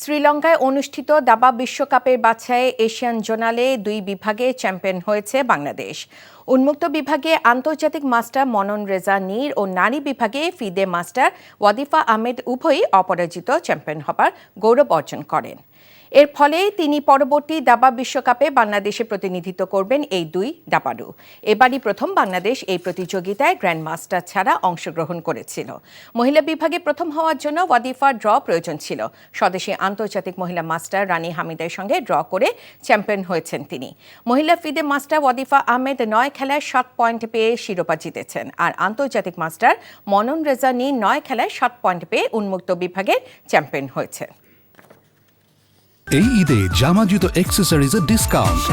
শ্রীলঙ্কায় অনুষ্ঠিত দাবা বিশ্বকাপের বাছাইয়ে এশিয়ান জোনালে 2 বিভাগে চ্যাম্পিয়ন হয়েছে বাংলাদেশ। উন্মুক্ত বিভাগে আন্তর্জাতিক মাস্টার মনন রেজা নীর ও নারী বিভাগে ফিদে মাস্টার ওয়াদিফা আহমেদ উভয়ই অপরাজিত চ্যাম্পিয়ন হবার গৌরব অর্জন করেন। এর ফলে তিনি পরবর্তী দাবা বিশ্বকাপে বাংলাদেশে প্রতিনিধিত্ব করবেন এই 2 দাবাড়ু। এবারই প্রথম বাংলাদেশ এই প্রতিযোগিতায় গ্র্যান্ড মাস্টার ছাড়া অংশগ্রহণ করেছিল। মহিলা বিভাগে প্রথম হওয়ার জন্য ওয়াদিফার ড্র প্রয়োজন ছিল। স্বদেশী আন্তর্জাতিক মহিলা মাস্টার রানী হামিদের সঙ্গে ড্র করে চ্যাম্পিয়ন হয়েছেন তিনি। মহিলা ফিদে মাস্টার ওয়াদিফা আহমেদ 9 খেলায় 7 পয়েন্ট পেয়ে শিরোপা জিতেছেন, আর আন্তর্জাতিক মাস্টার মনন রেজা নীর 9 খেলায় 7 পয়েন্ট পেয়ে উন্মুক্ত বিভাগের চ্যাম্পিয়ন হয়েছে। এই ঈদে জামা জুতো অ্যাক্সেসরিজের ডিসকাউন্ট